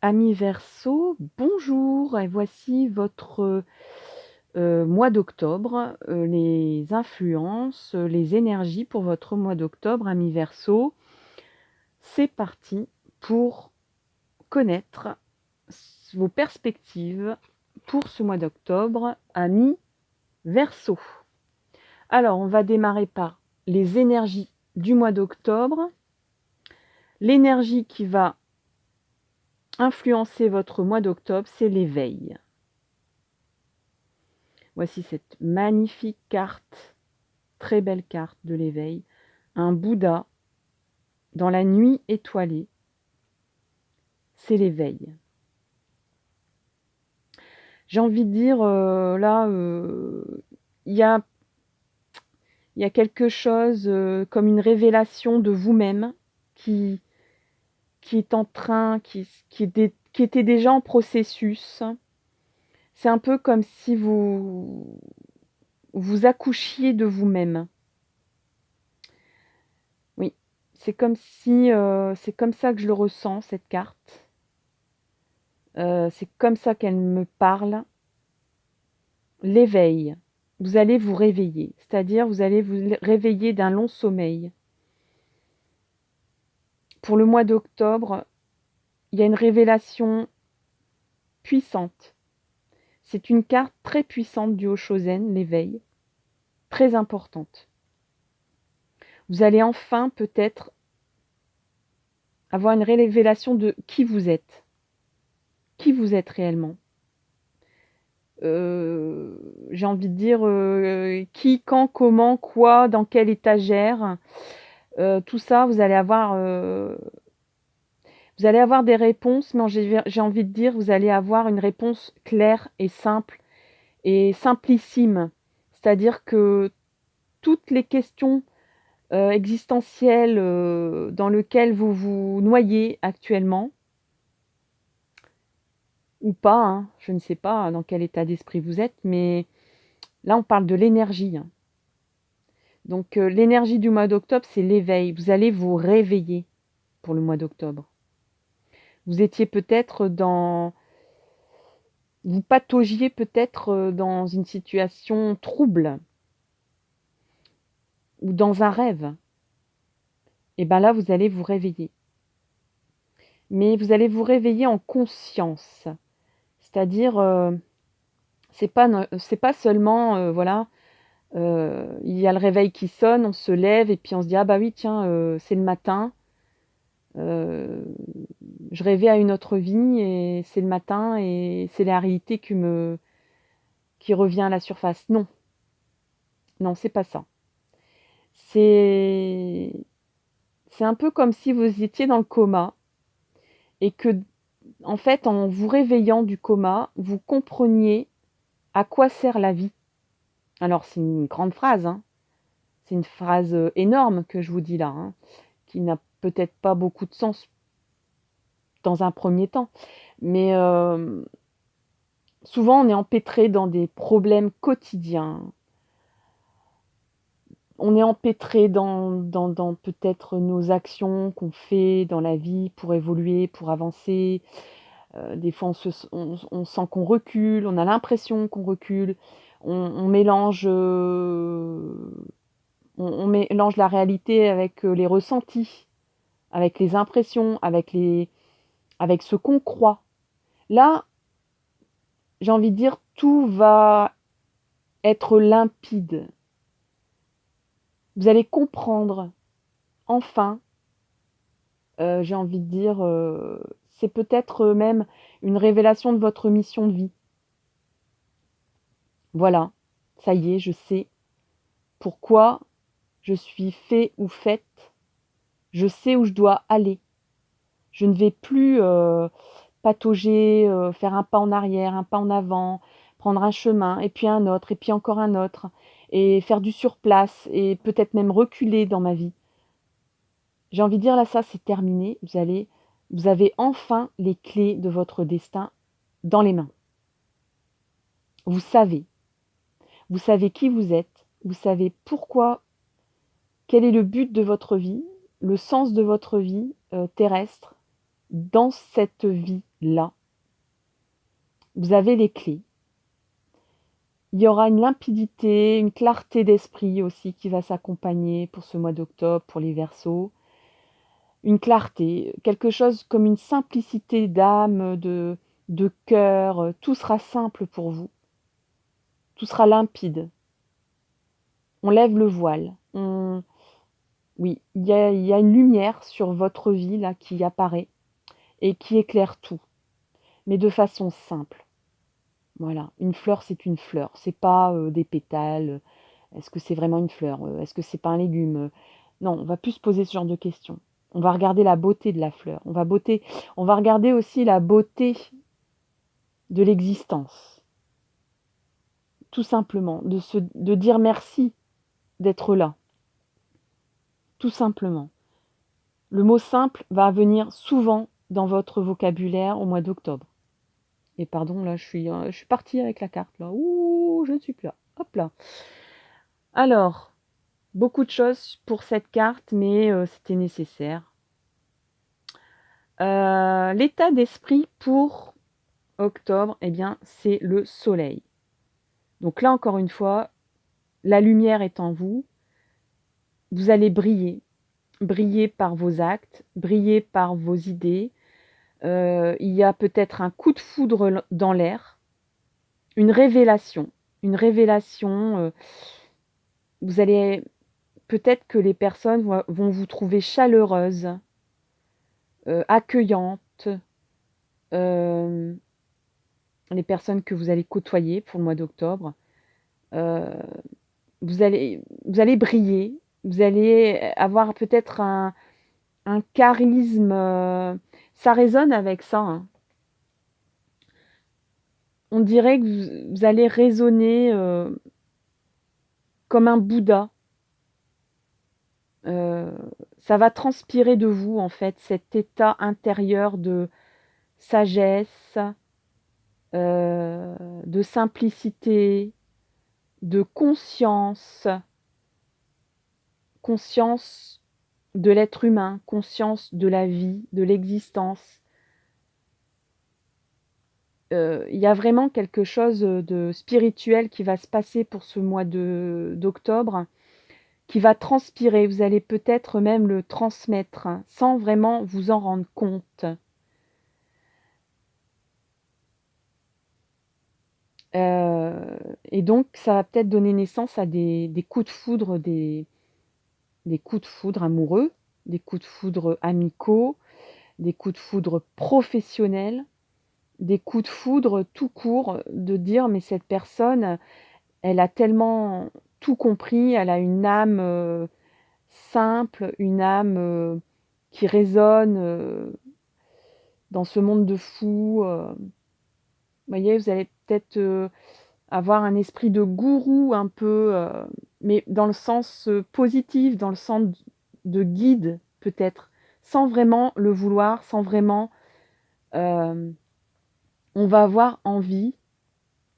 Amis Verseau, bonjour et voici votre, mois d'octobre, les influences, les énergies pour votre mois d'octobre, amis Verseau. C'est parti pour connaître vos perspectives pour ce mois d'octobre, amis Verseau. Alors, on va démarrer par les énergies du mois d'octobre. L'énergie qui va influencer votre mois d'octobre, c'est l'éveil. Voici cette magnifique carte, très belle carte de l'éveil. Un Bouddha dans la nuit étoilée. C'est l'éveil. J'ai envie de dire, là, il y a quelque chose comme une révélation de vous-même qui, est en train, qui était déjà en processus. C'est un peu comme si vous accouchiez de vous-même. Oui, c'est comme si, c'est comme ça que je le ressens, cette carte. C'est comme ça qu'elle me parle. L'éveil. Vous allez vous réveiller, c'est-à-dire vous allez vous réveiller d'un long sommeil. Pour le mois d'octobre, il y a une révélation puissante. C'est une carte très puissante du Hoshozen, l'éveil, très importante. Vous allez enfin peut-être avoir une révélation de qui vous êtes réellement. J'ai envie de dire qui, quand, comment, quoi, dans quelle étagère. Tout ça, vous allez avoir des réponses, mais j'ai envie de dire, vous allez avoir une réponse claire et simple et simplissime. C'est-à-dire que toutes les questions existentielles dans lesquelles vous vous noyez actuellement, ou pas, hein, je ne sais pas dans quel état d'esprit vous êtes, mais là on parle de l'énergie, hein. Donc l'énergie du mois d'octobre, c'est l'éveil. Vous allez vous réveiller pour le mois d'octobre. Vous étiez peut-être vous pataugiez peut-être dans une situation trouble ou dans un rêve. Et bien là, vous allez vous réveiller. Mais vous allez vous réveiller en conscience. C'est-à-dire, c'est pas seulement, voilà, il y a le réveil qui sonne, on se lève et puis on se dit: «Ah bah oui, tiens, c'est le matin, heu, je rêvais à une autre vie et c'est le matin et c'est la réalité qui revient à la surface». Non, non, c'est pas ça. C'est un peu comme si vous étiez dans le coma et que, en fait, en vous réveillant du coma, vous compreniez à quoi sert la vie. Alors c'est une grande phrase, hein. C'est une phrase, énorme que je vous dis là, hein, qui n'a peut-être pas beaucoup de sens dans un premier temps. Mais, souvent on est empêtré dans des problèmes quotidiens. On est empêtré dans peut-être nos actions qu'on fait dans la vie pour évoluer, pour avancer. Des fois on sent qu'on recule, on a l'impression qu'on recule. On mélange, on mélange la réalité avec, les ressentis, avec les impressions, avec ce qu'on croit. Là, j'ai envie de dire, tout va être limpide. Vous allez comprendre, enfin, j'ai envie de dire, c'est peut-être même une révélation de votre mission de vie. Voilà, ça y est, je sais pourquoi je suis fait ou faite. Je sais où je dois aller. Je ne vais plus, patauger, faire un pas en arrière, un pas en avant, prendre un chemin et puis un autre et puis encore un autre et faire du surplace et peut-être même reculer dans ma vie. J'ai envie de dire là, ça c'est terminé. Vous avez enfin les clés de votre destin dans les mains. Vous savez. Vous savez qui vous êtes. Vous savez pourquoi, quel est le but de votre vie, le sens de votre vie terrestre dans cette vie là. Vous avez les clés. Il y aura une limpidité, une clarté d'esprit aussi qui va s'accompagner pour ce mois d'octobre, pour les Verseaux. Une clarté, quelque chose comme une simplicité d'âme, de cœur, tout sera simple pour vous. Tout sera limpide. On lève le voile. Oui, il y a une lumière sur votre vie là qui apparaît et qui éclaire tout, mais de façon simple. Voilà, une fleur, c'est une fleur. C'est pas des pétales. Est-ce que c'est vraiment une fleur? Est-ce que c'est pas un légume? Non, on va plus se poser ce genre de questions. On va regarder la beauté de la fleur. On va regarder aussi la beauté de l'existence. Tout simplement, de dire merci d'être là. Tout simplement. Le mot simple va venir souvent dans votre vocabulaire au mois d'octobre. Et pardon, là, je suis partie avec la carte, là. Ouh, je ne suis plus là. Hop là. Alors, beaucoup de choses pour cette carte, mais c'était nécessaire. L'état d'esprit pour octobre, eh bien, c'est le soleil. Donc là, encore une fois, la lumière est en vous. Vous allez briller. Briller par vos actes, briller par vos idées. Il y a peut-être un coup de foudre dans l'air, une révélation. Une révélation. Vous allez peut-être que les personnes vont vous trouver chaleureuse, accueillante. Les personnes que vous allez côtoyer pour le mois d'octobre. Euh, vous allez briller, vous allez avoir peut-être un charisme, ça résonne avec ça, hein. On dirait que vous allez résonner comme un Bouddha. Euh, Ça va transpirer de vous, en fait, cet état intérieur de sagesse, de simplicité, de conscience de l'être humain, conscience de la vie, de l'existence. Il y a vraiment quelque chose de spirituel qui va se passer pour ce mois d'octobre, qui va transpirer. Vous allez peut-être même le transmettre, hein, sans vraiment vous en rendre compte. Et donc, ça va peut-être donner naissance à des coups de foudre, des coups de foudre amoureux, des coups de foudre amicaux, des coups de foudre professionnels, des coups de foudre tout court, de dire mais cette personne, elle a tellement tout compris, elle a une âme simple, une âme qui résonne dans ce monde de fous. Vous voyez, vous allez peut-être avoir un esprit de gourou un peu, mais dans le sens positif, dans le sens de guide peut-être, sans vraiment le vouloir, sans vraiment... on va avoir envie,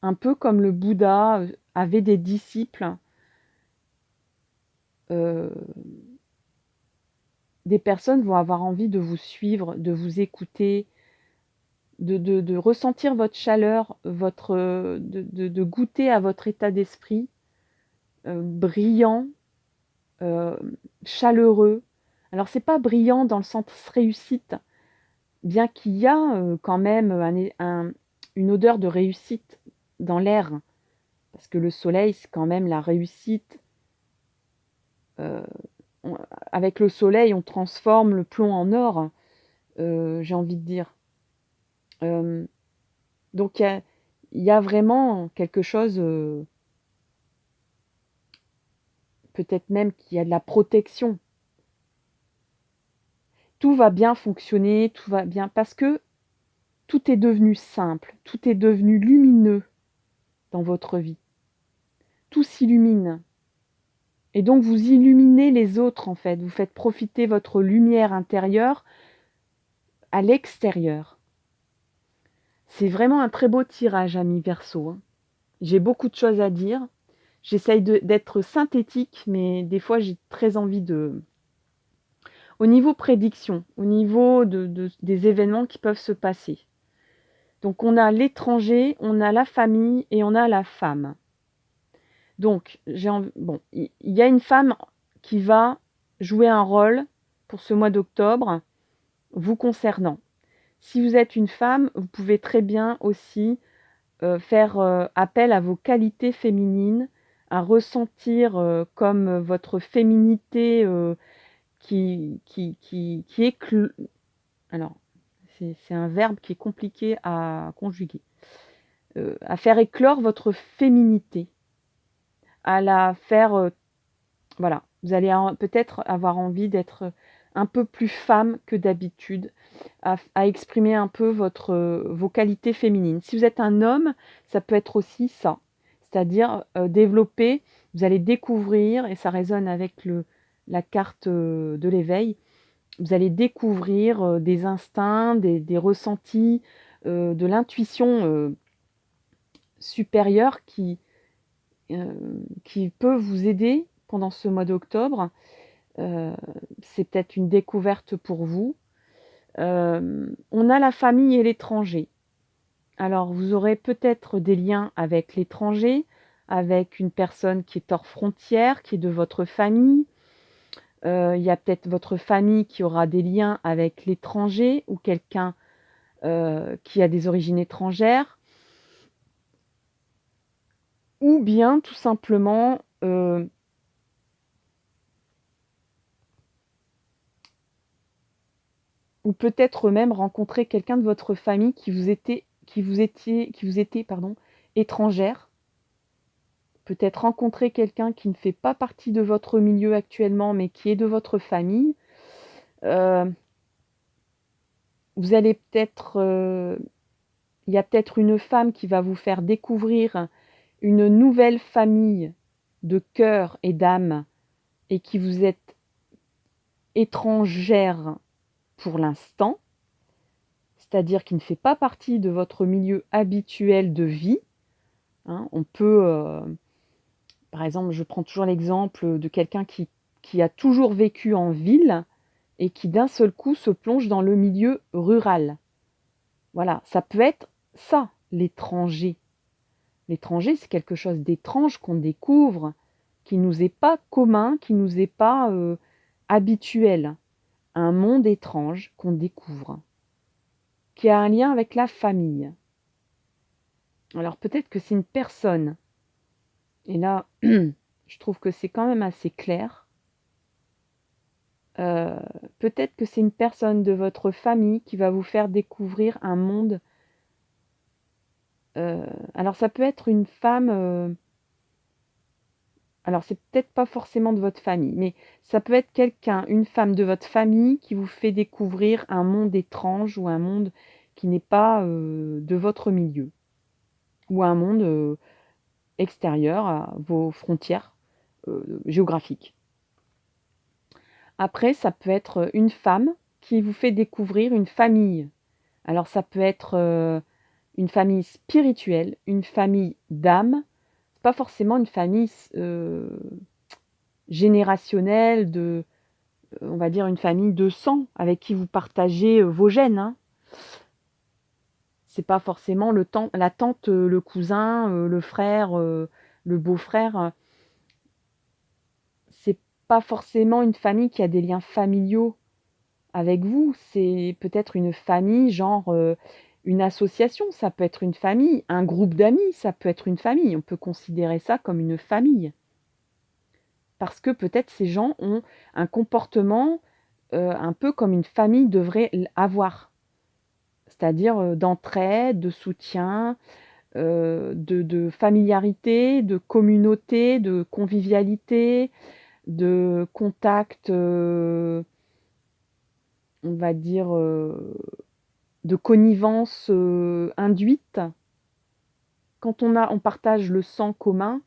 un peu comme le Bouddha avait des disciples, euh, des personnes vont avoir envie de vous suivre, de vous écouter, de ressentir votre chaleur, de goûter à votre état d'esprit brillant, euh, chaleureux. Alors c'est pas brillant dans le sens réussite, bien qu'il y a quand même une odeur de réussite dans l'air, parce que le soleil, c'est quand même la réussite. Euh, Avec le soleil, on transforme le plomb en or, j'ai envie de dire. Euh, donc il y a vraiment quelque chose, peut-être même qu'il y a de la protection. Tout va bien fonctionner, tout va bien, parce que tout est devenu simple, tout est devenu lumineux dans votre vie. Tout s'illumine. Et donc vous illuminez les autres en fait, vous faites profiter votre lumière intérieure à l'extérieur. C'est vraiment un très beau tirage, ami Verseau, hein. J'ai beaucoup de choses à dire. J'essaye d'être synthétique, mais des fois j'ai très envie de... Au niveau prédiction, au niveau des événements qui peuvent se passer. Donc on a l'étranger, on a la famille et on a la femme. Donc bon, il y a une femme qui va jouer un rôle pour ce mois d'octobre vous concernant. Si vous êtes une femme, vous pouvez très bien aussi faire appel à vos qualités féminines, à ressentir comme votre féminité qui éclore. Alors, c'est un verbe qui est compliqué à conjuguer. À faire éclore votre féminité, à la faire, voilà, vous allez peut-être avoir envie d'être un peu plus femme que d'habitude, à exprimer un peu vos qualités féminines. Si vous êtes un homme, ça peut être aussi ça, c'est-à-dire développer, vous allez découvrir, et ça résonne avec la carte de l'éveil, vous allez découvrir des instincts, des ressentis, de l'intuition supérieure qui peut vous aider pendant ce mois d'octobre. C'est peut-être une découverte pour vous. On a la famille et l'étranger. Alors, vous aurez peut-être des liens avec l'étranger, avec une personne qui est hors frontière, qui est de votre famille. Il y a peut-être votre famille qui aura des liens avec l'étranger ou quelqu'un qui a des origines étrangères. Ou bien, tout simplement, ou peut-être même rencontrer quelqu'un de votre famille qui vous était étrangère. Peut-être rencontrer quelqu'un qui ne fait pas partie de votre milieu actuellement, mais qui est de votre famille. Vous allez peut-être, il y a peut-être une femme qui va vous faire découvrir une nouvelle famille de cœur et d'âme et qui vous est étrangère pour l'instant, c'est-à-dire qui ne fait pas partie de votre milieu habituel de vie. Hein. On peut, par exemple, je prends toujours l'exemple de quelqu'un qui a toujours vécu en ville et qui d'un seul coup se plonge dans le milieu rural. Voilà, ça peut être ça, l'étranger. L'étranger, c'est quelque chose d'étrange qu'on découvre, qui nous est pas commun, qui nous est pas habituel. Un monde étrange qu'on découvre, qui a un lien avec la famille. Alors peut-être que c'est une personne, et là, je trouve que c'est quand même assez clair. Peut-être que c'est une personne de votre famille qui va vous faire découvrir un monde. Alors ça peut être une femme, alors c'est peut-être pas forcément de votre famille, mais ça peut être quelqu'un, une femme de votre famille qui vous fait découvrir un monde étrange ou un monde qui n'est pas de votre milieu, ou un monde extérieur à vos frontières géographiques. Après, ça peut être une femme qui vous fait découvrir une famille. Alors ça peut être une famille spirituelle, une famille d'âme, pas forcément une famille générationnelle, on va dire une famille de sang, avec qui vous partagez vos gènes. Hein. C'est pas forcément la tante, le cousin, le frère, le beau-frère. C'est pas forcément une famille qui a des liens familiaux avec vous. C'est peut-être une famille, genre une association, ça peut être une famille, un groupe d'amis, ça peut être une famille. On peut considérer ça comme une famille. Parce que peut-être ces gens ont un comportement un peu comme une famille devrait avoir. C'est-à-dire d'entraide, de soutien, de familiarité, de communauté, de convivialité, de contact, on va dire, de connivence induite. Quand on partage le sang commun,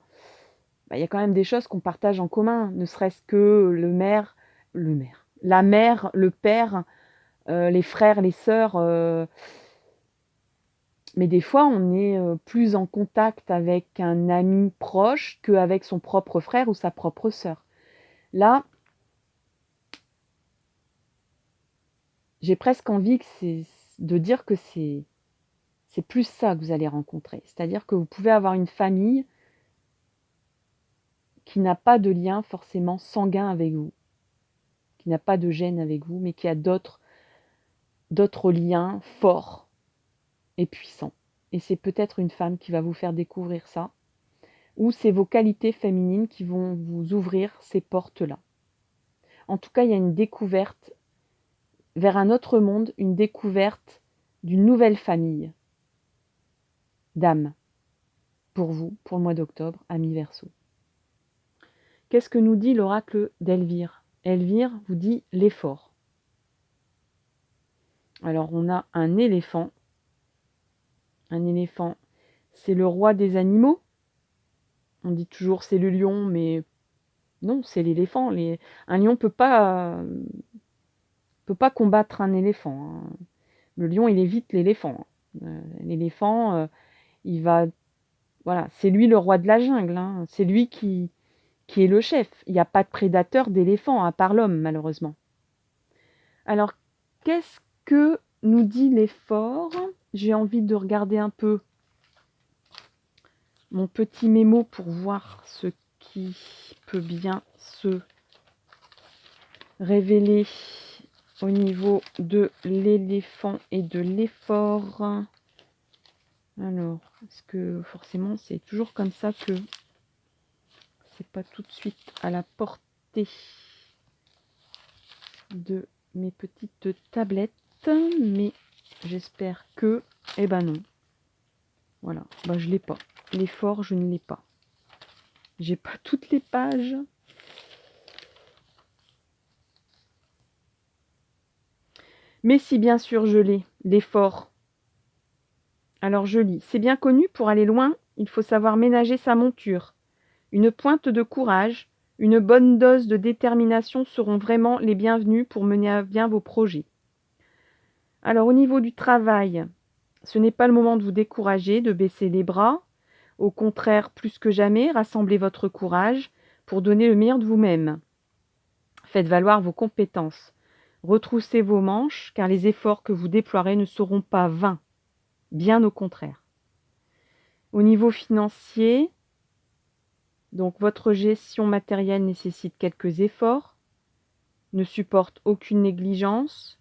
bah, y a quand même des choses qu'on partage en commun, ne serait-ce que la mère, le père, les frères, les sœurs. Mais des fois, on est plus en contact avec un ami proche qu'avec son propre frère ou sa propre sœur. Là, j'ai presque envie de dire que c'est C'est plus ça que vous allez rencontrer. C'est-à-dire que vous pouvez avoir une famille qui n'a pas de lien forcément sanguin avec vous, qui n'a pas de gène avec vous, mais qui a d'autres liens forts et puissants. Et c'est peut-être une femme qui va vous faire découvrir ça, ou c'est vos qualités féminines qui vont vous ouvrir ces portes-là. En tout cas, il y a une découverte vers un autre monde, une découverte d'une nouvelle famille d'âmes pour vous, pour le mois d'octobre, amis Verseau. Qu'est-ce que nous dit l'oracle d'Elvire? Elvire vous dit l'effort. Alors, on a un éléphant. Un éléphant, c'est le roi des animaux. On dit toujours c'est le lion, mais non, c'est l'éléphant. Un lion peut pas combattre un éléphant, hein. Le lion, il évite l'éléphant. L'éléphant, il va... Voilà, c'est lui le roi de la jungle, hein. C'est lui qui est le chef. Il n'y a pas de prédateur d'éléphant, à part l'homme, malheureusement. Alors, qu'est-ce que nous dit l'effort? J'ai envie de regarder un peu mon petit mémo pour voir ce qui peut bien se révéler au niveau de l'éléphant et de l'effort. Alors, est-ce que forcément c'est toujours comme ça que c'est pas tout de suite à la portée de mes petites tablettes, mais j'espère que, eh ben non. Voilà, ben je l'ai pas. L'effort, je ne l'ai pas. J'ai pas toutes les pages. Mais si bien sûr je l'ai, l'effort. Alors je lis. C'est bien connu, pour aller loin, il faut savoir ménager sa monture. Une pointe de courage, une bonne dose de détermination seront vraiment les bienvenus pour mener à bien vos projets. Alors au niveau du travail, ce n'est pas le moment de vous décourager, de baisser les bras. Au contraire, plus que jamais, rassemblez votre courage pour donner le meilleur de vous-même. Faites valoir vos compétences. Retroussez vos manches, car les efforts que vous déploierez ne seront pas vains. Bien au contraire. Au niveau financier, donc votre gestion matérielle nécessite quelques efforts, ne supporte aucune négligence.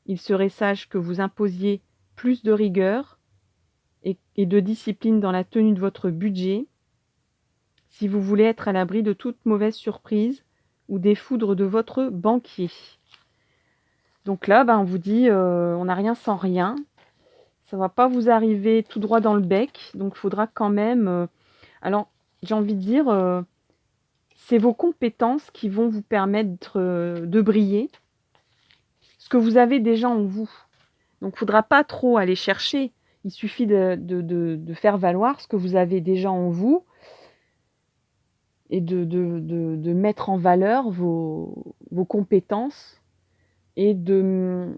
Il serait sage que vous imposiez plus de rigueur et de discipline dans la tenue de votre budget si vous voulez être à l'abri de toute mauvaise surprise ou des foudres de votre banquier. Donc là, on vous dit, on n'a rien sans rien. Ça ne va pas vous arriver tout droit dans le bec, donc il faudra quand même... alors, j'ai envie de dire, c'est vos compétences qui vont vous permettre de briller, ce que vous avez déjà en vous. Donc, il ne faudra pas trop aller chercher. Il suffit de faire valoir ce que vous avez déjà en vous et de mettre en valeur vos compétences et de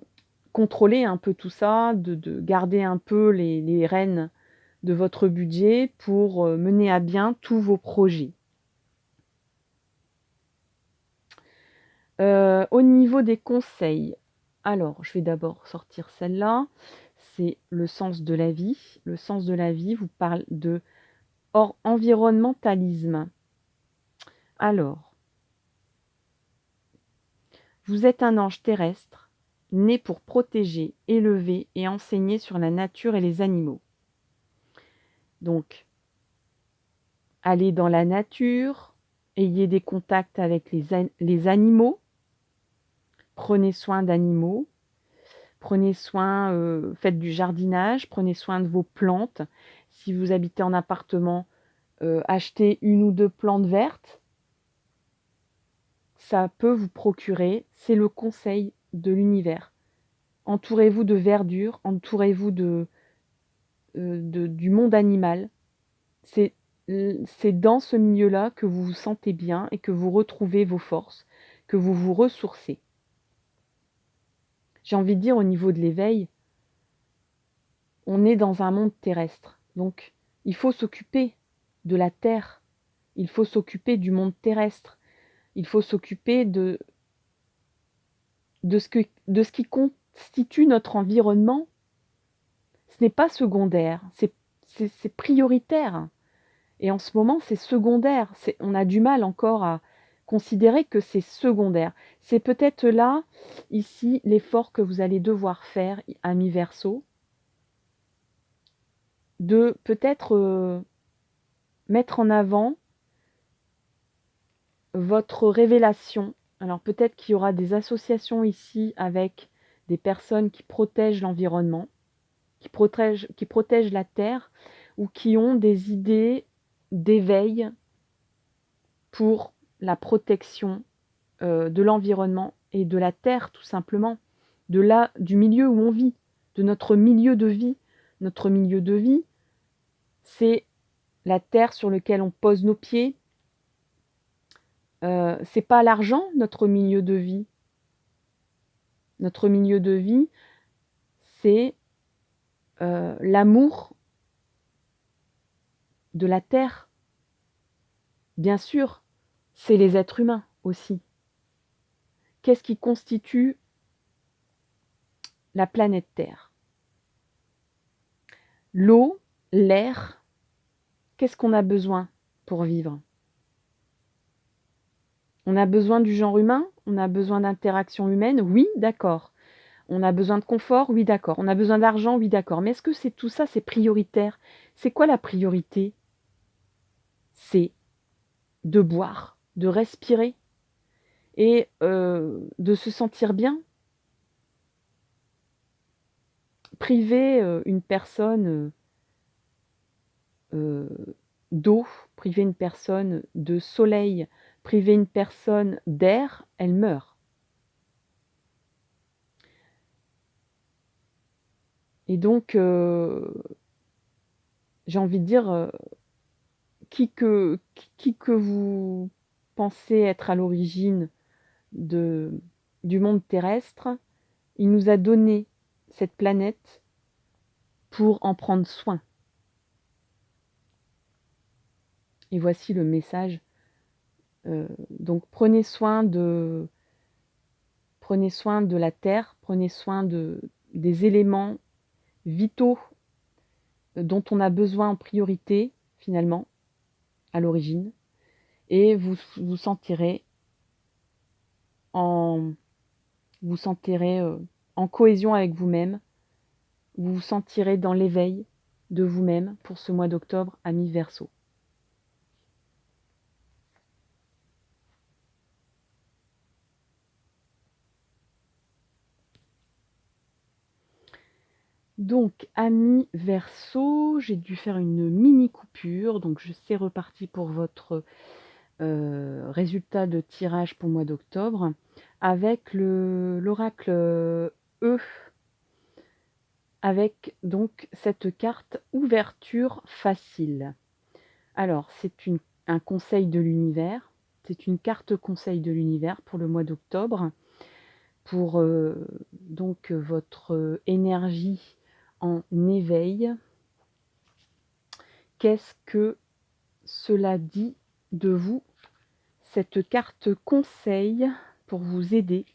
contrôler un peu tout ça, de garder un peu les rênes de votre budget pour mener à bien tous vos projets. Au niveau des conseils, alors je vais d'abord sortir celle-là, c'est le sens de la vie. Le sens de la vie vous parle de environnementalisme. Alors, vous êtes un ange terrestre, né pour protéger, élever et enseigner sur la nature et les animaux. Donc, allez dans la nature, ayez des contacts avec les animaux, prenez soin d'animaux, prenez soin, faites du jardinage, prenez soin de vos plantes. Si vous habitez en appartement, achetez 1 ou 2 plantes vertes. Ça peut vous procurer, c'est le conseil de l'univers. Entourez-vous de verdure, entourez-vous du monde animal. C'est dans ce milieu-là que vous vous sentez bien et que vous retrouvez vos forces, que vous vous ressourcez. J'ai envie de dire, au niveau de l'éveil, on est dans un monde terrestre. Donc, il faut s'occuper de la terre. Il faut s'occuper du monde terrestre. Il faut s'occuper de ce qui constitue notre environnement. n'est pas secondaire, c'est prioritaire. Et en ce moment, c'est secondaire. On a du mal encore à considérer que c'est secondaire. C'est peut-être là, ici, l'effort que vous allez devoir faire, ami Verseau, de peut-être mettre en avant votre révélation. Alors peut-être qu'il y aura des associations ici avec des personnes qui protègent l'environnement, qui protègent la terre, ou qui ont des idées d'éveil pour la protection de l'environnement et de la terre, tout simplement, du milieu où on vit, de notre milieu de vie. Notre milieu de vie, c'est la terre sur laquelle on pose nos pieds. C'est pas l'argent, notre milieu de vie. Notre milieu de vie, c'est l'amour de la terre. Bien sûr, c'est les êtres humains aussi. Qu'est-ce qui constitue la planète Terre? L'eau, l'air. Qu'est-ce qu'on a besoin pour vivre? On a besoin du genre humain? On a besoin d'interaction humaine? Oui, d'accord. On a besoin de confort? Oui, d'accord. On a besoin d'argent? Oui, d'accord. Mais est-ce que tout ça, c'est prioritaire? C'est quoi la priorité? C'est de boire, de respirer et de se sentir bien. Priver une personne d'eau, priver une personne de soleil, priver une personne d'air, elle meurt. Et donc, j'ai envie de dire, qui que vous pensez être à l'origine du monde terrestre, il nous a donné cette planète pour en prendre soin. Et voici le message. Donc prenez soin de la terre, prenez soin des éléments vitaux dont on a besoin en priorité, finalement, à l'origine, et vous vous sentirez en cohésion avec vous-même, vous vous sentirez dans l'éveil de vous-même pour ce mois d'octobre, ami Verseau. Donc, ami Verseau, j'ai dû faire une mini coupure, donc c'est reparti pour votre résultat de tirage pour le mois d'octobre, avec l'oracle E, avec donc cette carte ouverture facile. Alors, c'est un conseil de l'univers, c'est une carte conseil de l'univers pour le mois d'octobre, pour donc votre énergie en éveil. Qu'est-ce que cela dit de vous, cette carte conseil pour vous aider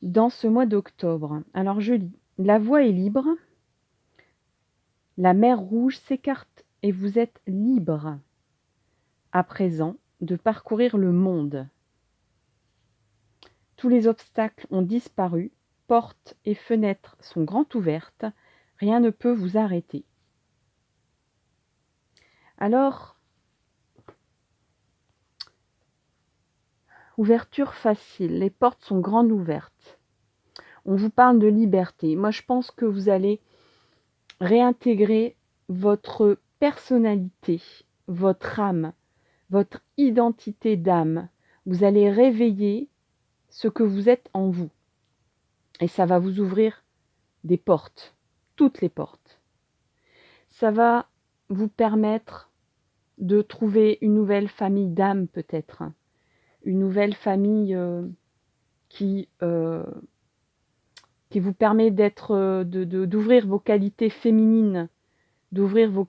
dans ce mois d'octobre? Alors je lis. La voie est libre, la mer rouge s'écarte et vous êtes libre à présent de parcourir le monde. Tous les obstacles ont disparu, portes et fenêtres sont grand ouvertes, rien ne peut vous arrêter. Alors, ouverture facile, les portes sont grandes ouvertes. On vous parle de liberté. Moi, je pense que vous allez réintégrer votre personnalité, votre âme, votre identité d'âme. Vous allez réveiller ce que vous êtes en vous. Et ça va vous ouvrir des portes, toutes les portes. Ça va vous permettre de trouver une nouvelle famille d'âme peut-être. Une nouvelle famille qui vous permet d'ouvrir vos qualités féminines, d'ouvrir vos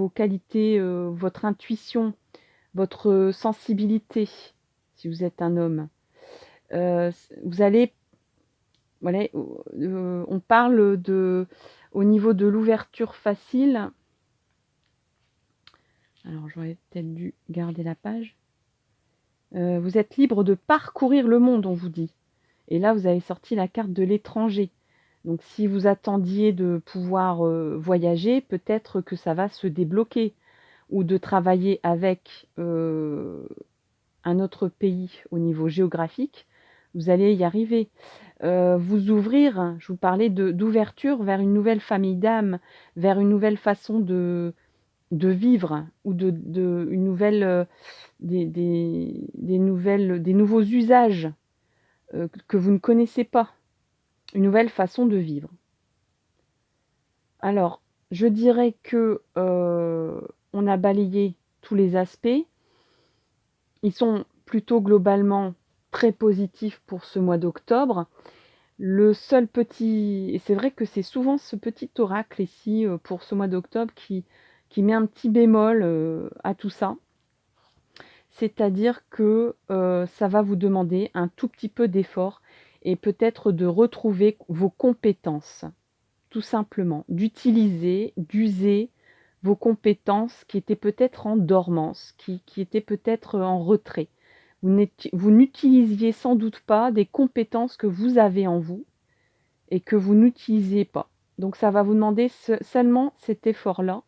qualités, votre intuition, votre sensibilité, si vous êtes un homme. Vous allez, voilà, on parle Au niveau de l'ouverture facile, alors j'aurais peut-être dû garder la page. Vous êtes libre de parcourir le monde, on vous dit. Et là, vous avez sorti la carte de l'étranger. Donc si vous attendiez de pouvoir voyager, peut-être que ça va se débloquer. Ou de travailler avec un autre pays au niveau géographique, vous allez y arriver. Vous ouvrir, je vous parlais d'ouverture vers une nouvelle famille d'âmes, vers une nouvelle façon de vivre, ou une nouvelle, des nouveaux usages que vous ne connaissez pas, une nouvelle façon de vivre. Alors, je dirais que on a balayé tous les aspects. Ils sont plutôt globalement très positifs pour ce mois d'octobre. Le seul petit, et c'est vrai que c'est souvent ce petit oracle ici pour ce mois d'octobre qui met un petit bémol à tout ça. C'est-à-dire que ça va vous demander un tout petit peu d'effort et peut-être de retrouver vos compétences, tout simplement, d'utiliser, d'user vos compétences qui étaient peut-être en dormance, qui étaient peut-être en retrait. Vous n'utilisiez sans doute pas des compétences que vous avez en vous et que vous n'utilisiez pas. Donc ça va vous demander seulement cet effort-là.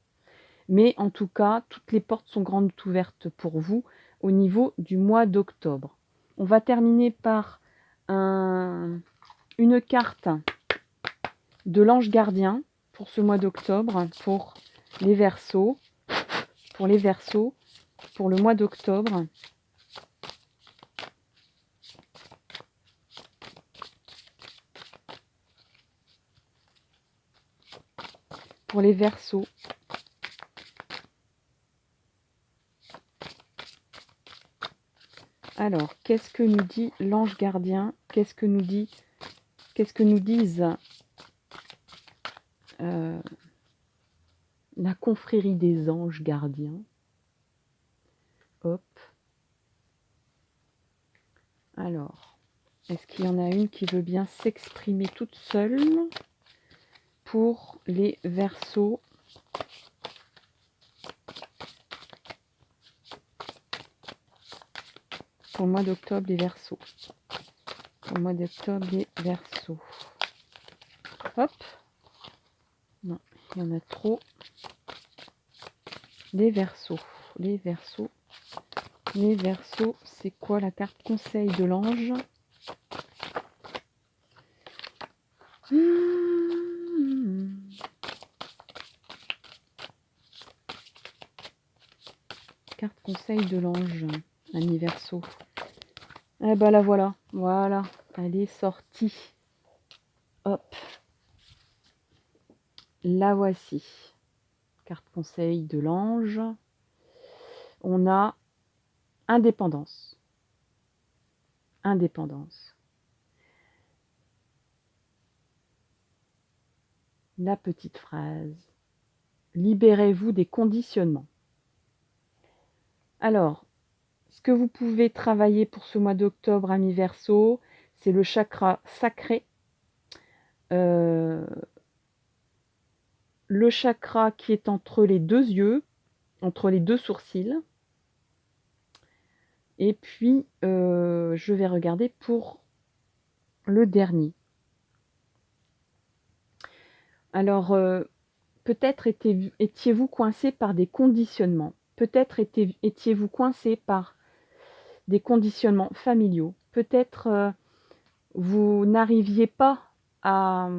Mais en tout cas, toutes les portes sont grandes ouvertes pour vous au niveau du mois d'octobre. On va terminer par une carte de l'ange gardien pour ce mois d'octobre, pour les Verseaux, pour le mois d'octobre. Pour les Verseaux. Alors, qu'est-ce que nous dit l'ange gardien? Qu'est-ce que nous disent la confrérie des anges gardiens? Hop. Alors, est-ce qu'il y en a une qui veut bien s'exprimer toute seule pour les Verseaux? Pour le mois d'octobre, les Verseaux. Pour le mois d'octobre, les Verseaux. Hop. Non, il y en a trop. Les Verseaux. Les Verseaux. Les Verseaux, c'est quoi la carte conseil de l'ange? Carte conseil de l'ange, ami Verseau. Eh ben la voilà, voilà, elle est sortie. Hop, la voici. Carte conseil de l'ange. On a indépendance. Indépendance. La petite phrase. Libérez-vous des conditionnements. Alors, ce que vous pouvez travailler pour ce mois d'octobre, ami Verseau, c'est le chakra sacré. Le chakra qui est entre les deux yeux, entre les deux sourcils. Et puis, je vais regarder pour le dernier. Alors, peut-être étiez-vous coincé par des conditionnements. Peut-être étiez-vous coincé par des conditionnements familiaux. Peut-être vous n'arriviez pas à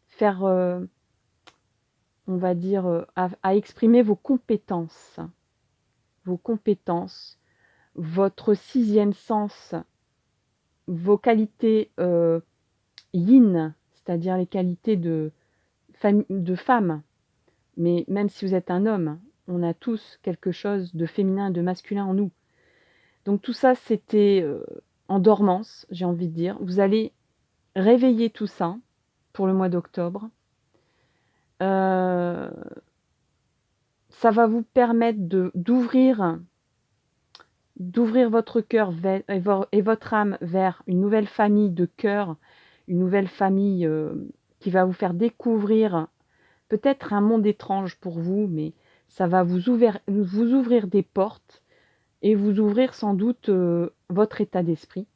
faire, on va dire, à exprimer vos compétences, votre sixième sens, vos qualités yin, c'est-à-dire les qualités de femme. Mais même si vous êtes un homme, on a tous quelque chose de féminin et de masculin en nous. Donc tout ça, c'était en dormance, j'ai envie de dire. Vous allez réveiller tout ça pour le mois d'octobre. Ça va vous permettre d'ouvrir votre cœur et votre âme vers une nouvelle famille de cœur, une nouvelle famille qui va vous faire découvrir peut-être un monde étrange pour vous, mais ça va vous ouvrir des portes et vous ouvrir sans doute votre état d'esprit.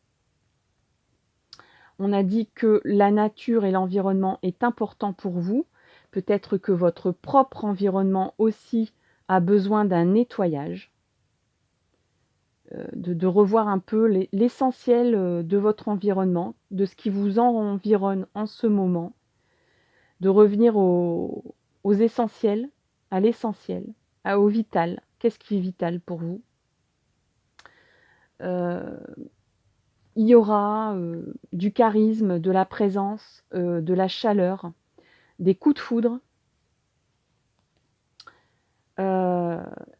On a dit que la nature et l'environnement est important pour vous. Peut-être que votre propre environnement aussi a besoin d'un nettoyage, de revoir un peu l'essentiel de votre environnement, de ce qui vous environne en ce moment, de revenir aux essentiels, à l'essentiel, au vital. Qu'est-ce qui est vital pour vous? Il y aura du charisme, de la présence, de la chaleur, des coups de foudre.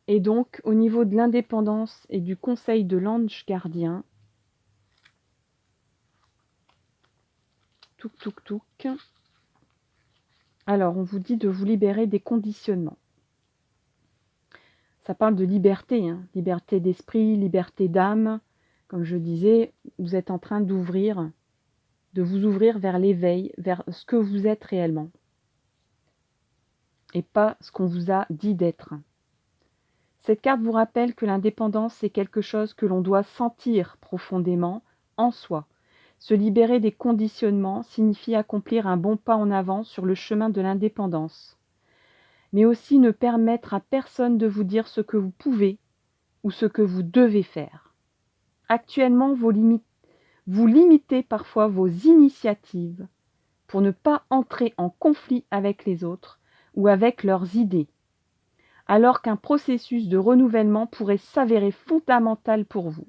Et donc, au niveau de l'indépendance et du conseil de l'ange gardien, touc, touc, touc. Alors, on vous dit de vous libérer des conditionnements. Ça parle de liberté, hein, liberté d'esprit, liberté d'âme. Comme je disais, vous êtes en train de vous ouvrir vers l'éveil, vers ce que vous êtes réellement. Et pas ce qu'on vous a dit d'être. Cette carte vous rappelle que l'indépendance, c'est quelque chose que l'on doit sentir profondément en soi. Se libérer des conditionnements signifie accomplir un bon pas en avant sur le chemin de l'indépendance, mais aussi ne permettre à personne de vous dire ce que vous pouvez ou ce que vous devez faire. Actuellement, vous limitez parfois vos initiatives pour ne pas entrer en conflit avec les autres ou avec leurs idées, alors qu'un processus de renouvellement pourrait s'avérer fondamental pour vous.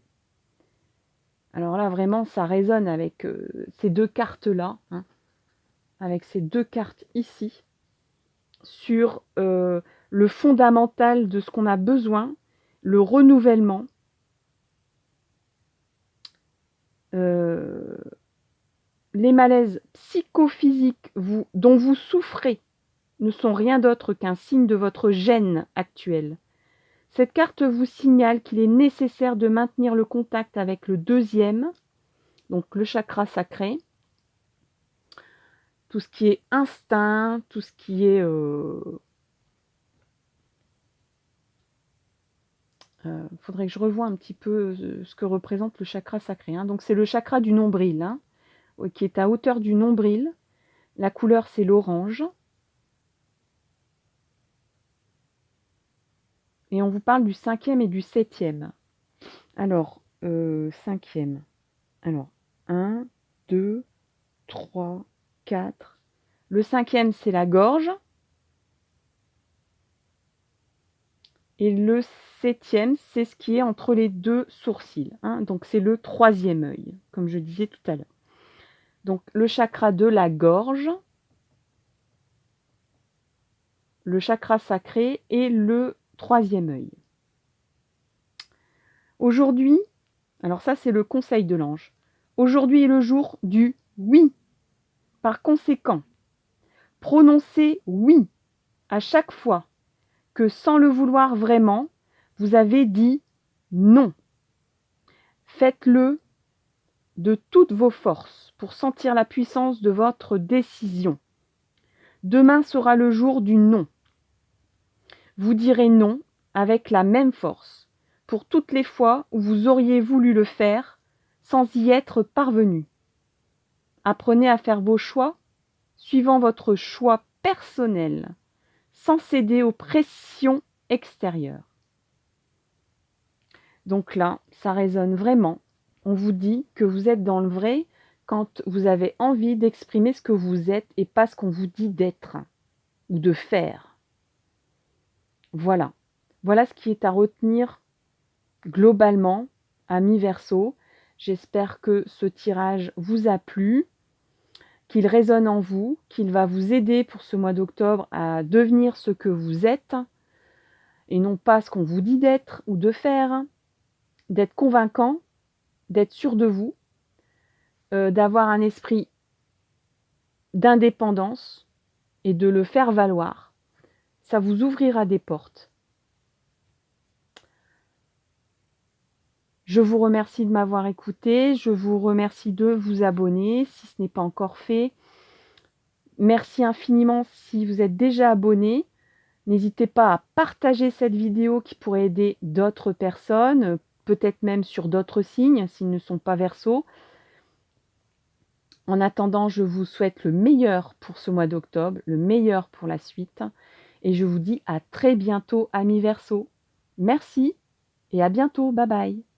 Alors là, vraiment, ça résonne avec ces deux cartes-là, hein, avec ces deux cartes ici, sur le fondamental de ce qu'on a besoin, le renouvellement, les malaises psychophysiques dont vous souffrez ne sont rien d'autre qu'un signe de votre gène actuel. Cette carte vous signale qu'il est nécessaire de maintenir le contact avec le deuxième, donc le chakra sacré, tout ce qui est instinct, tout ce qui est faudrait que je revoie un petit peu ce que représente le chakra sacré. Hein. Donc c'est le chakra du nombril, hein, qui est à hauteur du nombril. La couleur c'est l'orange. Et on vous parle du 5e et du 7e. Alors, 5e. Alors, 1, 2, 3, 4. Le 5e, c'est la gorge. Et le 7e, c'est ce qui est entre les deux sourcils. Hein. Donc, c'est le 3e œil, comme je disais tout à l'heure. Donc, le chakra de la gorge, le chakra sacré et le 3e œil. Aujourd'hui, alors ça, c'est le conseil de l'ange. Aujourd'hui est le jour du oui. Par conséquent, prononcez oui à chaque fois que, sans le vouloir vraiment, vous avez dit non. Faites-le de toutes vos forces pour sentir la puissance de votre décision. Demain sera le jour du non. Vous direz non avec la même force pour toutes les fois où vous auriez voulu le faire sans y être parvenu. Apprenez à faire vos choix suivant votre choix personnel, sans céder aux pressions extérieures. Donc là, ça résonne vraiment. On vous dit que vous êtes dans le vrai quand vous avez envie d'exprimer ce que vous êtes et pas ce qu'on vous dit d'être ou de faire. Voilà. Voilà ce qui est à retenir globalement, amis Verseau. J'espère que ce tirage vous a plu, qu'il résonne en vous, qu'il va vous aider pour ce mois d'octobre à devenir ce que vous êtes et non pas ce qu'on vous dit d'être ou de faire, d'être convaincant, d'être sûr de vous, d'avoir un esprit d'indépendance et de le faire valoir. Ça vous ouvrira des portes. Je vous remercie de m'avoir écouté. Je vous remercie de vous abonner si ce n'est pas encore fait. Merci infiniment si vous êtes déjà abonné. N'hésitez pas à partager cette vidéo qui pourrait aider d'autres personnes, peut-être même sur d'autres signes s'ils ne sont pas Verseau. En attendant, je vous souhaite le meilleur pour ce mois d'octobre, le meilleur pour la suite. Et je vous dis à très bientôt, amis Verseau. Merci et à bientôt. Bye bye.